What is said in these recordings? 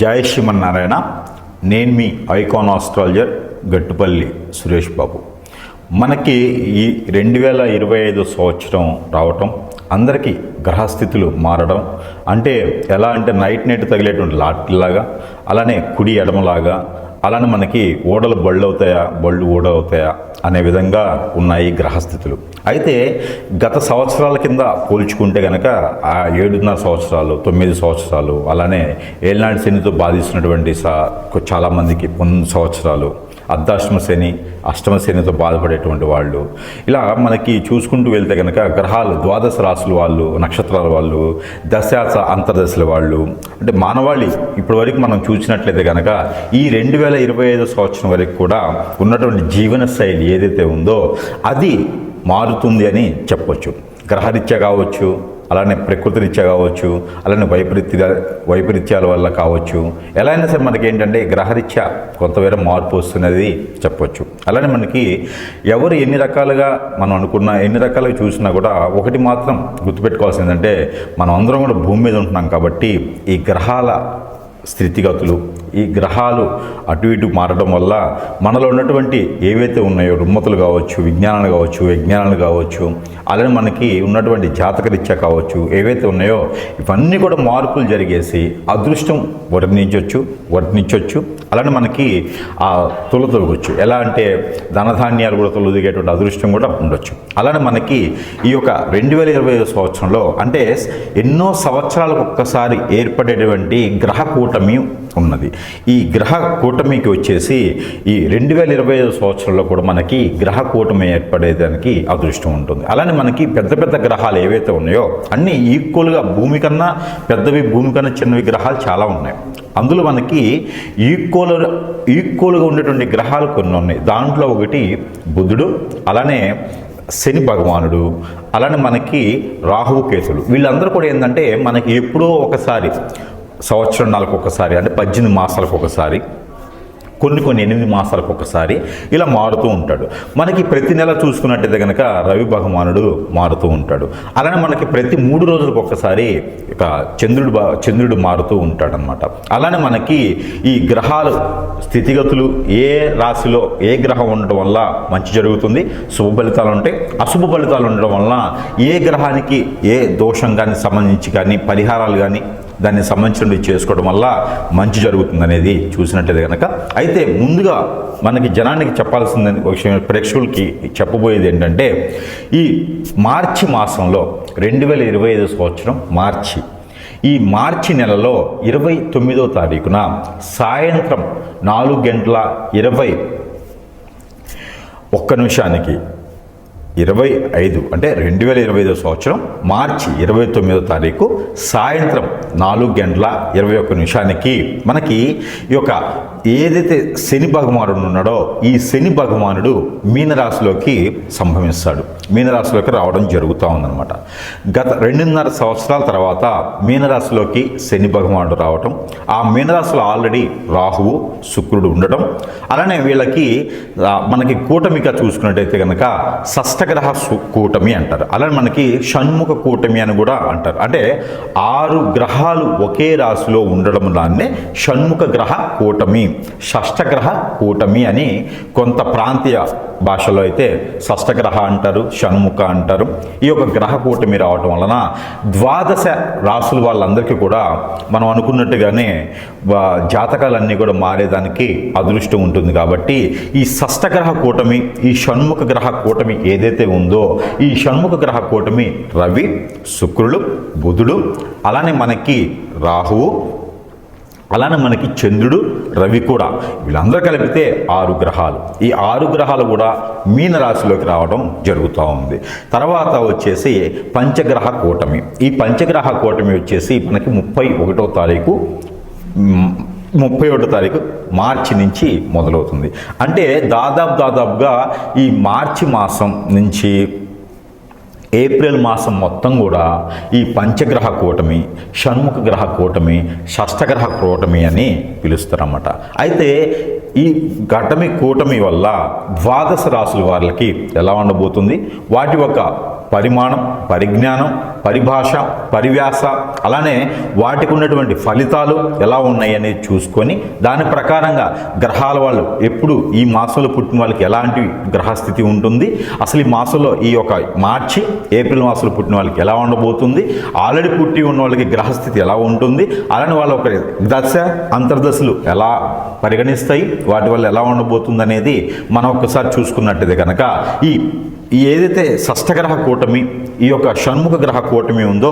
జై శ్రీమన్నారాయణ. నేను మీ icon astrologer Gattupalli Suresh Babu. మనకి ఈ 2025 సంవత్సరం రావటం, అందరికీ గ్రహస్థితులు మారడం అంటే ఎలా అంటే నైట్ తగిలేటువంటి లాటిలాగా, అలానే కుడి ఎడమలాగా, అలానే మనకి ఓడలు బళ్ళు అవుతాయా, బళ్ళు ఓడ అవుతాయా అనే విధంగా ఉన్నాయి గ్రహస్థితులు. అయితే గత సంవత్సరాల కింద పోల్చుకుంటే కనుక ఆ 7.5 సంవత్సరాలు, 9 సంవత్సరాలు, అలానే ఏలినాటి శనితో బాధిస్తున్నటువంటి చాలామందికి 9 సంవత్సరాలు, అర్ధాష్టమ శని, అష్టమ శనితో బాధపడేటువంటి వాళ్ళు, ఇలా మనకి చూసుకుంటూ వెళ్తే కనుక గ్రహాలు ద్వాదశ రాశుల వాళ్ళు, నక్షత్రాల వాళ్ళు, దశాస అంతర్దశల వాళ్ళు, అంటే మానవాళి ఇప్పటి వరకు మనం చూసినట్లయితే కనుక ఈ 2025 సంవత్సరం వరకు కూడా ఉన్నటువంటి జీవన శైలి ఏదైతే ఉందో అది మారుతుంది అని చెప్పవచ్చు. గ్రహరీత్యా కావచ్చు, అలానే ప్రకృతి రీత్యా కావచ్చు, అలానే వైపరీత్యాల వల్ల కావచ్చు, ఎలా అయినా సరే మనకి ఏంటంటే గ్రహరీత్యా కొంతవేర మార్పు వస్తున్నది చెప్పవచ్చు. అలానే మనకి ఎవరు ఎన్ని రకాలుగా మనం అనుకున్నా, ఎన్ని రకాలుగా చూసినా కూడా ఒకటి మాత్రం గుర్తుపెట్టుకోవాల్సింది ఏంటంటే మనం అందరం కూడా భూమి మీద ఉంటున్నాం కాబట్టి ఈ గ్రహాల స్థితిగతులు, ఈ గ్రహాలు అటు ఇటు మారడం వల్ల మనలో ఉన్నటువంటి ఏవైతే ఉన్నాయో రుమ్మతులు కావచ్చు, విజ్ఞానాలు కావచ్చు, విజ్ఞానాలు కావచ్చు, అలానే మనకి ఉన్నటువంటి జాతకరీత్యా కావచ్చు, ఏవైతే ఉన్నాయో ఇవన్నీ కూడా మార్పులు జరిగేసి అదృష్టం వర్ణించవచ్చు. అలానే మనకి ఆ తొలగొచ్చు. ఎలా అంటే ధనధాన్యాలు కూడా తొలగిగేటువంటి అదృష్టం కూడా ఉండొచ్చు. అలానే మనకి ఈ యొక్క 2025 సంవత్సరంలో అంటే ఎన్నో సంవత్సరాలకు ఒక్కసారి ఏర్పడేటువంటి గ్రహ కూటమి ఉన్నది. ఈ గ్రహ కూటమికి వచ్చేసి ఈ 2025 సంవత్సరంలో కూడా మనకి గ్రహ కూటమి ఏర్పడేదానికి అదృష్టం ఉంటుంది. అలానే మనకి పెద్ద పెద్ద గ్రహాలు ఏవైతే ఉన్నాయో అన్నీ ఈక్వల్గా భూమి కన్నా పెద్దవి, భూమి కన్నా చిన్నవి గ్రహాలు చాలా ఉన్నాయి. అందులో మనకి ఈక్వల్గా ఉండేటువంటి గ్రహాలు కొన్ని ఉన్నాయి. దాంట్లో ఒకటి బుధుడు, అలానే శని భగవానుడు, అలానే మనకి రాహువు కేతులు. వీళ్ళందరూ కూడా ఏంటంటే మనకి ఎప్పుడో ఒకసారి సంవత్సరం నెలకు ఒకసారి, అంటే 18 మాసాలకు ఒకసారి, కొన్ని 8 మాసాలకు ఒకసారి ఇలా మారుతూ ఉంటాడు. మనకి ప్రతి నెల చూసుకున్నట్టయితే కనుక రవి భగవానుడు మారుతూ ఉంటాడు. అలానే మనకి ప్రతి 3 రోజులకు ఒకసారి ఇక చంద్రుడు మారుతూ ఉంటాడు అనమాట. అలానే మనకి ఈ గ్రహాలు స్థితిగతులు ఏ రాశిలో ఏ గ్రహం ఉండడం వల్ల మంచి జరుగుతుంది, శుభ ఫలితాలు ఉంటాయి, అశుభ ఫలితాలు ఉండడం వల్ల ఏ గ్రహానికి ఏ దోషం కానీ సంబంధించి కానీ పరిహారాలు కానీ దానికి సంబంధించినవి చేసుకోవడం వల్ల మంచి జరుగుతుంది అనేది చూసినట్లయితే కనుక. అయితే ముందుగా మనకి జనానికి చెప్పాల్సిన విషయం, ప్రేక్షకులకి చెప్పబోయేది ఏంటంటే ఈ మార్చి మాసంలో 2025 సంవత్సరం ఈ మార్చి నెలలో 29వ తారీఖున సాయంత్రం 4:21 25 అంటే 2025 సంవత్సరం మార్చి 29వ తారీఖు సాయంత్రం 4:21 మనకి ఈ యొక్క ఏదైతే శని భగవానుడు ఉన్నాడో ఈ శని భగవానుడు మీనరాశిలోకి సంభవిస్తాడు, మీనరాశిలోకి రావడం జరుగుతూ ఉందన్నమాట. గత 2.5 సంవత్సరాల తర్వాత మీనరాశిలోకి శని భగవానుడు రావటం, ఆ మీనరాశిలో ఆల్రెడీ రాహువు శుక్రుడు ఉండటం, అలానే వీళ్ళకి మనకి కూటమిగా చూసుకున్నట్టయితే కనుక షష్టగ్రహ కూటమి అంటారు. అలానే మనకి షణ్ముఖ కూటమి అని కూడా అంటారు. అంటే 6 గ్రహాలు ఒకే రాశిలో ఉండడం దాన్నే షణ్ముఖ గ్రహ కూటమి, షష్టగ్రహ కూటమి అని కొంత ప్రాంతీయ భాషలో అయితే షష్టగ్రహ అంటారు, షణ్ముఖ అంటారు. ఈ యొక్క గ్రహ కూటమి రావటం వలన 12 రాశుల వాళ్ళందరికీ కూడా మనం అనుకున్నట్టుగానే జాతకాలన్నీ కూడా మారేదానికి అదృష్టం ఉంటుంది. కాబట్టి ఈ షష్టగ్రహ కూటమి, ఈ షణ్ముఖ గ్రహ కూటమి ఏదైతే ఉందో ఈ షణ్ముఖ గ్రహ కూటమి రవి, శుక్రుడు, బుధుడు, అలానే మనకి రాహువు, అలానే మనకి చంద్రుడు, రవి కూడా, వీళ్ళందరూ కలిపితే 6 గ్రహాలు. ఈ 6 గ్రహాలు కూడా మీనరాశిలోకి రావడం జరుగుతూ ఉంది. తర్వాత వచ్చేసి పంచగ్రహ కూటమి. ఈ పంచగ్రహ కూటమి వచ్చేసి మనకి 31వ తారీఖు మార్చి నుంచి మొదలవుతుంది. అంటే దాదాపుగా ఈ మార్చి మాసం నుంచి ఏప్రిల్ మాసం మొత్తం కూడా ఈ పంచగ్రహ కూటమి, షణ్ముఖ గ్రహ కూటమి, షష్టగ్రహ కూటమి అని పిలుస్తారన్నమాట. అయితే ఈ కూటమి వల్ల 12 రాశుల వాళ్ళకి ఎలా ఉండబోతుంది, వాటి యొక్క పరిమాణం, పరిజ్ఞానం, పరిభాష, పరివ్యాస, అలానే వాటికి ఉన్నటువంటి ఫలితాలు ఎలా ఉన్నాయి అనేది చూసుకొని దాని ప్రకారంగా గ్రహాల వాళ్ళు ఎప్పుడు ఈ మాసంలో పుట్టిన వాళ్ళకి ఎలాంటి గ్రహస్థితి ఉంటుంది, అసలు ఈ మాసంలో ఈ యొక్క మార్చి ఏప్రిల్ మాసంలో పుట్టిన వాళ్ళకి ఎలా ఉండబోతుంది, ఆల్రెడీ పుట్టి ఉన్న వాళ్ళకి గ్రహస్థితి ఎలా ఉంటుంది, అలానే వాళ్ళ ఒక దశ అంతర్దశలు ఎలా పరిగణిస్తాయి, వాటి వల్ల ఎలా ఉండబోతుంది అనేది మనం ఒక్కసారి చూసుకున్నట్టయితే కనుక ఈ ఏదైతే షష్టగ్రహ కూటమి, ఈ యొక్క షణ్ముఖ గ్రహ కూటమి ఉందో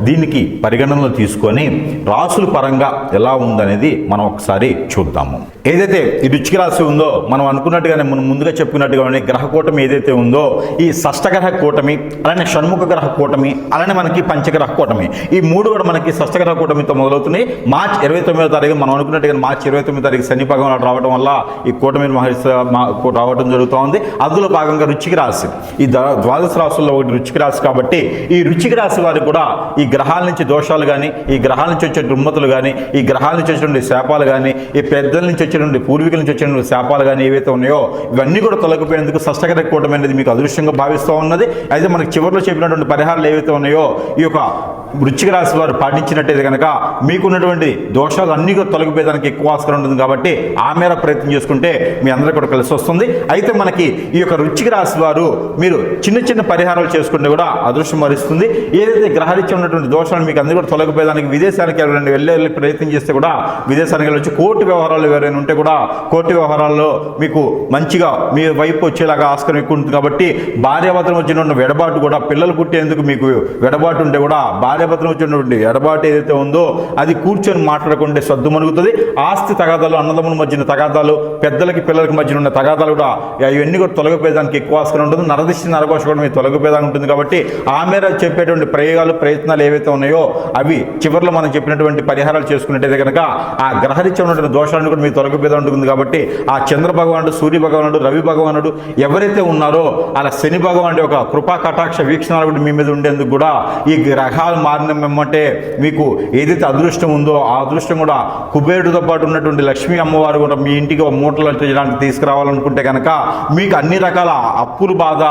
దీనికి పరిగణనలో తీసుకొని రాసుల పరంగా ఎలా ఉందనేది మనం ఒకసారి చూద్దాము. ఏదైతే ఈ వృశ్చిక రాశి ఉందో మనం అనుకున్నట్టుగానే మనం ముందుగా చెప్పుకున్నట్టుగానే గ్రహ కూటమి ఏదైతే ఉందో ఈ షష్టగ్రహ కూటమి, అలానే షణ్ముఖ గ్రహ కూటమి, అలానే మనకి పంచగ్రహ కూటమి, ఈ మూడు కూడా మనకి షష్టగ్రహ కూటమితో మొదలవుతున్నాయి. మార్చి 29వ తారీఖు మనం అనుకున్నట్టుగా మార్చి 29వ తారీఖు శని భగవానుడు రావడం వల్ల ఈ కూటమి రావడం జరుగుతోంది. అందులో భాగంగా వృశ్చిక రాశి, ఈ ద్వాదశ రాశుల్లో ఒకటి వృశ్చిక రాశి కాబట్టి ఈ వృశ్చిక రాశి వారికి కూడా ఈ గ్రహాల నుంచి దోషాలు కానీ, ఈ గ్రహాల నుంచి వచ్చే రుమ్మతులు కానీ, ఈ గ్రహాల నుంచి వచ్చేటువంటి శాపాలు కానీ, ఈ పెద్దల నుంచి వచ్చేటువంటి పూర్వీకుల నుంచి వచ్చేటువంటి శాపాలు కానీ ఏవైతే ఉన్నాయో ఇవన్నీ కూడా తొలగిపోయేందుకు షష్టగ్రహ కూటమి అనేది మీకు అదృష్టంగా భావిస్తూ ఉన్నది. అయితే మనకి చివరిలో చెప్పినటువంటి పరిహారాలు ఏవైతే ఉన్నాయో ఈ యొక్క వృశ్చిక రాశి వారు పాటించినట్టయితే కనుక మీకున్నటువంటి దోషాలు అన్నీ కూడా తొలగిపోయేదానికి ఎక్కువ ఆస్కారం ఉంటుంది కాబట్టి ఆ మేర ప్రయత్నం చేసుకుంటే మీ అందరికీ కూడా కలిసి వస్తుంది. అయితే మనకి ఈ యొక్క వృశ్చిక రాశి వారు మీరు చిన్న చిన్న పరిహారాలు చేసుకుంటే కూడా అదృష్టం వరిస్తుంది. ఏదైతే గ్రహరీత్యా ఉన్నటువంటి దోషాలు మీకు అందరూ కూడా తొలగిపోయేదానికి విదేశానికి ఎవరైనా వెళ్ళే ప్రయత్నం చేస్తే కూడా విదేశానికి వెళ్ళొచ్చు. కోర్టు వ్యవహారాలు ఎవరైనా ఉంటే కూడా కోర్టు వ్యవహారాల్లో మీకు మంచిగా మీ వైపు వచ్చేలాగా ఆస్కారం ఎక్కువ ఉంటుంది కాబట్టి భార్యాభర్తల మధ్య ఉన్న వెడబాటు కూడా, పిల్లలు పుట్టేందుకు మీకు వెడబాటు ఉంటే కూడా భార్యాభర్తల వచ్చినటువంటి ఎడబాటు ఏదైతే ఉందో అది కూర్చొని మాట్లాడకుండా సద్దు మరుగుతుంది. ఆస్తి తగాదాలు, అన్నదమ్ముల మధ్యన తగాదాలు, పెద్దలకి పిల్లలకి మధ్యన ఉన్న తగాదాలు కూడా ఇవన్నీ కూడా తొలగిపోయేదానికి ఎక్కువ ఆస్కారం ఉంటుంది. నరదిష్టి నరఘోష కూడా మీకు తొలగిపోయేదానికి ఉంటుంది కాబట్టి ఆ మేర చెప్పేటువంటి ప్రయత్నాలు ఏవైతే ఉన్నాయో అవి చివరిలో మనం చెప్పినటువంటి పరిహారాలు చేసుకున్నట్టయితే కనుక ఆ గ్రహరీత్యా ఉన్నటువంటి దోషాలను కూడా మీకు తొలగిపోయేదా ఉంటుంది. కాబట్టి ఆ చంద్ర భగవానుడు, సూర్య భగవానుడు, రవి భగవానుడు ఎవరైతే ఉన్నారో అలా శని భగవానుడి ఒక కృపా కటాక్ష వీక్షణాలు కూడా మీ మీద ఉండేందుకు కూడా ఈ గ్రహాలు మారినమంటే మీకు ఏదైతే అదృష్టం ఉందో ఆ అదృష్టం కూడా కుబేరుడితో పాటు ఉన్నటువంటి లక్ష్మీ అమ్మవారు కూడా మీ ఇంటికి మూటలు చేయడానికి తీసుకురావాలనుకుంటే కనుక మీకు అన్ని రకాల అప్పుల బాధ,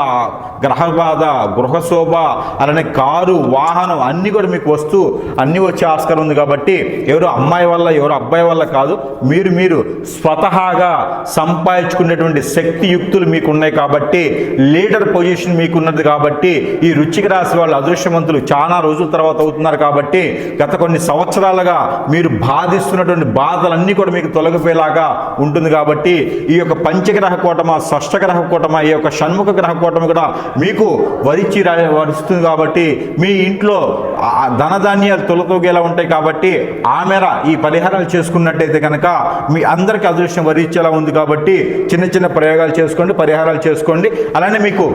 గ్రహ బాధ, గృహశోభ, అలానే కారు, వాహనం అన్నీ కూడా మీకు వస్తూ అన్నీ వచ్చే ఆస్కారం ఉంది. కాబట్టి ఎవరు అమ్మాయి వల్ల ఎవరు అబ్బాయి వల్ల కాదు, మీరు స్వతహాగా సంపాదించుకునేటువంటి శక్తియుక్తులు మీకు ఉన్నాయి కాబట్టి లీడర్ పొజిషన్ మీకున్నది కాబట్టి ఈ వృశ్చిక రాశి వాళ్ళు అదృష్టవంతులు చాలా రోజుల తర్వాత అవుతున్నారు. కాబట్టి గత కొన్ని సంవత్సరాలుగా మీరు బాధిస్తున్నటువంటి బాధలన్నీ కూడా మీకు తొలగిపోయేలాగా ఉంటుంది. కాబట్టి ఈ యొక్క పంచగ్రహ కూటమ, షష్టగ్రహ కూటమ, ఈ యొక్క షణ్ముఖ గ్రహ కూటమి కూడా మీకు వరిస్తుంది. కాబట్టి మీ ఇంట్లో ధనధాన్యాలు తొలతూగేలా ఉంటాయి. కాబట్టి ఆ మేర ఈ పరిహారాలు చేసుకున్నట్టయితే కనుక మీ అందరికీ అదృష్టం వరించేలా ఉంది. కాబట్టి చిన్న చిన్న ప్రయోగాలు చేసుకోండి, పరిహారాలు చేసుకోండి. అలానే మీకు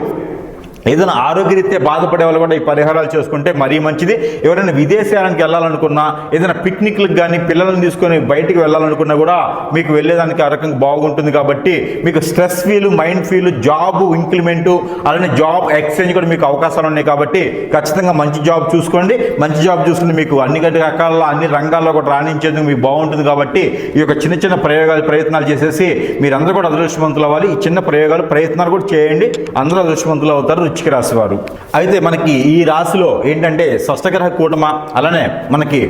ఏదైనా ఆరోగ్యరీత్యా బాధపడే వాళ్ళు కూడా ఈ పరిహారాలు చేసుకుంటే మరీ మంచిది. ఎవరైనా విదేశానికి వెళ్ళాలనుకున్నా, ఏదైనా పిక్నిక్లకు కానీ పిల్లలను తీసుకొని బయటికి వెళ్ళాలనుకున్నా కూడా మీకు వెళ్ళేదానికి ఆ రకంగా బాగుంటుంది. కాబట్టి మీకు stress feel, mind feel, job increment, అలానే జాబ్ ఎక్స్చేంజ్ కూడా మీకు అవకాశాలు ఉన్నాయి. కాబట్టి ఖచ్చితంగా మంచి జాబ్ చూసుకోండి. మంచి జాబ్ చూసుకుని మీకు అన్ని రకాల అన్ని రంగాల్లో కూడా రాణించేందుకు మీకు బాగుంటుంది. కాబట్టి ఈ యొక్క చిన్న చిన్న ప్రయత్నాలు చేసేసి మీరందరూ కూడా అదృష్టవంతులు అవ్వాలి. ఈ చిన్న ప్రయత్నాలు కూడా చేయండి, అందరూ అదృష్టవంతులు అవుతారు వృశ్చిక రాశి వారు. అయితే మనకి ఈ రాశిలో ఏంటంటే షష్టగ్రహ కూటమ, అలానే మనకి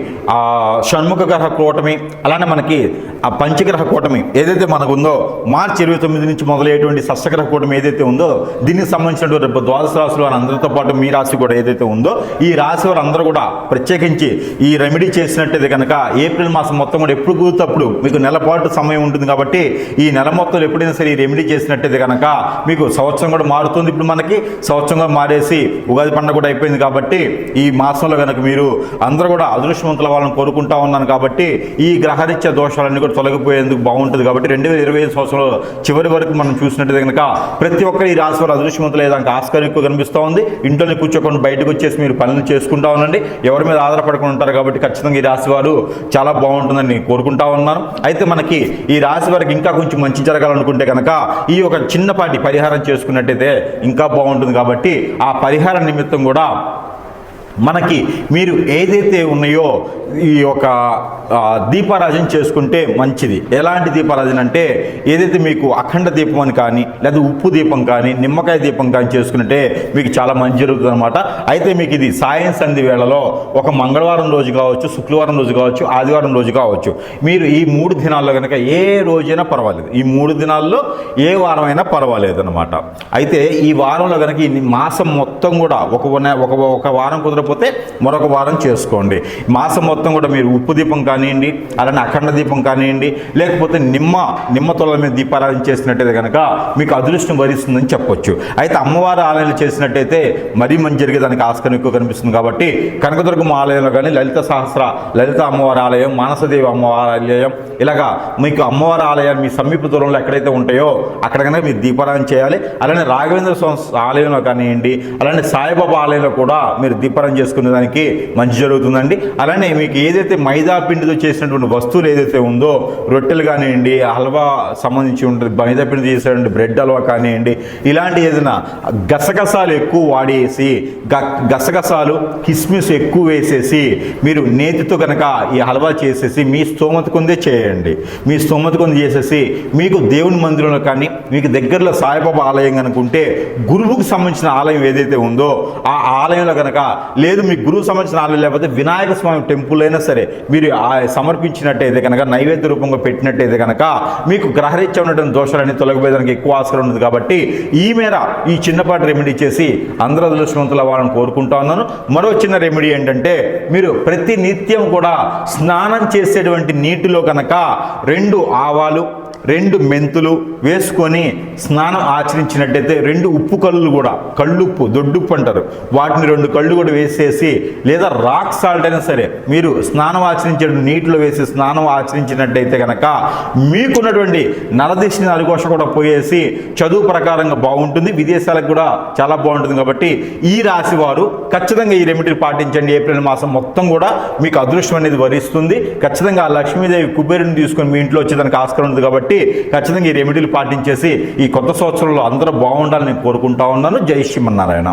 షణ్ముఖ గ్రహ కూటమి, అలానే మనకి ఆ పంచగ్రహ కూటమి ఏదైతే మనకు ఉందో మార్చి 29 నుంచి మొదలయ్యేటువంటి షష్టగ్రహ కూటమి ఏదైతే ఉందో దీనికి సంబంధించినటువంటి ద్వాదశ రాశులు అందరితో పాటు మీ రాశి కూడా ఏదైతే ఉందో ఈ రాశి వారు అందరూ కూడా ప్రత్యేకించి ఈ రెమెడీ చేసినట్టయితే కనుక ఏప్రిల్ మాసం మొత్తం కూడా ఎప్పుడు కుదురుతప్పుడు మీకు నెలపాటు సమయం ఉంటుంది. కాబట్టి ఈ నెల మొత్తం ఎప్పుడైనా సరే ఈ రెమెడీ చేసినట్టయితే కనుక మీకు సంవత్సరం కూడా మారుతుంది. ఇప్పుడు మనకి సంవత్సరంగా మారేసి ఉగాది పండుగ కూడా అయిపోయింది. కాబట్టి ఈ మాసంలో కనుక మీరు అందరూ కూడా అదృష్టవంతుల వాళ్ళని కోరుకుంటా ఉన్నాను. కాబట్టి ఈ గ్రహరీత్యా దోషాలన్నీ కూడా తొలగిపోయేందుకు బాగుంటుంది. కాబట్టి 2025 సంవత్సరంలో చివరి వరకు మనం చూసినట్టు కనుక ప్రతి ఒక్కరు ఈ రాశి వారు అదృష్టవంతులు అయ్యేదానికి ఆస్కారం ఎక్కువ కనిపిస్తూ ఉంది. ఇంట్లోనే కూర్చోకుండా బయటకు వచ్చేసి మీరు పనులు చేసుకుంటా ఉండండి. ఎవరి మీద ఆధారపడకుండా ఉంటారు. కాబట్టి ఖచ్చితంగా ఈ రాశి వారు చాలా బాగుంటుందని కోరుకుంటా ఉన్నాను. అయితే మనకి ఈ రాశి వారికి ఇంకా కొంచెం మంచి జరగాలనుకుంటే కనుక ఈ ఒక చిన్నపాటి పరిహారం చేసుకున్నట్టయితే ఇంకా బాగుంటుంది. కాబట్టి ఆ పరిహార నిమిత్తం కూడా మనకి మీరు ఏదైతే ఉన్నాయో ఈ యొక్క దీపారాజన చేసుకుంటే మంచిది. ఎలాంటి దీపారాజన అంటే ఏదైతే మీకు అఖండ దీపం అని కానీ లేదా ఉప్పు దీపం కానీ నిమ్మకాయ దీపం కానీ చేసుకుంటే మీకు చాలా మంచి జరుగుతుంది అనమాట. అయితే మీకు ఇది సాయం సంధి వేళలో ఒక మంగళవారం రోజు కావచ్చు, శుక్రవారం రోజు కావచ్చు, ఆదివారం రోజు కావచ్చు, మీరు ఈ 3 దినాల్లో కనుక ఏ రోజైనా పర్వాలేదు, ఈ 3 దినాల్లో ఏ వారం అయినా పర్వాలేదు అనమాట. అయితే ఈ వారంలో కనుక ఈ మాసం మొత్తం కూడా ఒక వారం కుదరకపోతే మరొక వారం చేసుకోండి. మాసం మొత్తం కూడా మీరు ఉప్పు దీపం కానివ్వండి, అలానే అఖండ దీపం కానివ్వండి, లేకపోతే నిమ్మ తొలల మీద దీపారాధన చేసినట్టయితే కనుక మీకు అదృష్టం వరిస్తుందని చెప్పొచ్చు. అయితే అమ్మవారి ఆలయాలు చేసినట్టయితే మరీ మంచి జరిగేదానికి ఆస్కారం ఎక్కువ కనిపిస్తుంది. కాబట్టి కనకదుర్గమ్మ ఆలయంలో కానీ లలిత అమ్మవారి ఆలయం, మానసదేవి అమ్మవారి ఆలయం, ఇలాగా మీకు అమ్మవారి ఆలయాలు మీ సమీప దూరంలో ఎక్కడైతే ఉంటాయో అక్కడ కనుక మీరు దీపారాధన చేయాలి. అలానే రాఘవేంద్ర స్వామి ఆలయంలో కానివ్వండి, అలానే సాయిబాబా ఆలయంలో కూడా మీరు దీపారాధన చేసుకునే దానికి మంచి జరుగుతుందండి. అలానే మీకు ఏదైతే మైదా పిండితో చేసినటువంటి వస్తువులు ఏదైతే ఉందో, రొట్టెలు కానివ్వండి, హల్వా సంబంధించి ఉంటుంది, మైదా పిండి చేసేటువంటి బ్రెడ్ హల్వా కానివ్వండి, ఇలాంటి ఏదైనా గసగసాలు ఎక్కువ వాడేసి గసగసాలు కిస్మిస్ ఎక్కువ వేసేసి మీరు నేతితో కనుక ఈ హల్వా చేసేసి మీ స్తోమత కొందే చేయండి. మీ స్తోమత కొంది చేసేసి మీకు దేవుని మందిరంలో కానీ మీకు దగ్గరలో సాయిబాబా ఆలయం కనుక ఉంటే గురువుకు సంబంధించిన ఆలయం ఏదైతే ఉందో ఆ ఆలయంలో కనుక, లేదు మీ గురువు సంబంధించిన ఆలయం లేకపోతే వినాయక స్వామి టెంపుల్ అయినా సరే మీరు సమర్పించినట్టయితే కనుక, నైవేద్య రూపంగా పెట్టినట్టయితే కనుక మీకు గ్రహరీత్యా ఉన్నటువంటి దోషాలన్నీ తొలగిపోయేదానికి ఎక్కువ ఆస్కారం ఉంది. కాబట్టి ఈ మేర ఈ చిన్నపాటి రెమెడీ చేసి అందరూ అదృష్టవంతులు అవ్వాలని కోరుకుంటా ఉన్నాను. మరో చిన్న రెమెడీ ఏంటంటే, మీరు ప్రతి నిత్యం కూడా స్నానం చేసేటువంటి నీటిలో కనుక 2 ఆవాలు 2 మెంతులు వేసుకొని స్నానం ఆచరించినట్టయితే 2 ఉప్పు కళ్ళు కూడా, కళ్ళుప్పు దొడ్డుప్పు అంటారు, వాటిని 2 కళ్ళు కూడా వేసేసి, లేదా రాక్ సాల్ట్ అయినా సరే మీరు స్నానం ఆచరించే నీటిలో వేసి స్నానం ఆచరించినట్టయితే కనుక మీకున్నటువంటి నరదిష్టి నరఘోష కూడా పోయేసి చదువు ప్రకారంగా బాగుంటుంది, విదేశాలకు కూడా చాలా బాగుంటుంది. కాబట్టి ఈ రాశి వారు ఖచ్చితంగా ఈ రెమెడీ పాటించండి. ఏప్రిల్ మాసం మొత్తం కూడా మీకు అదృష్టం అనేది వరిస్తుంది. ఖచ్చితంగా లక్ష్మీదేవి కుబేరుని తీసుకొని మీ ఇంట్లో వచ్చేదానికి ఆస్కారం ఉంది. కాబట్టి ఖచ్చితంగా ఈ రెమెడీలు పాటించేసి ఈ కొత్త సంవత్సరంలో అందరూ బాగుండాలని నేను కోరుకుంటా ఉన్నాను. జై శ్రీమన్నారాయణ.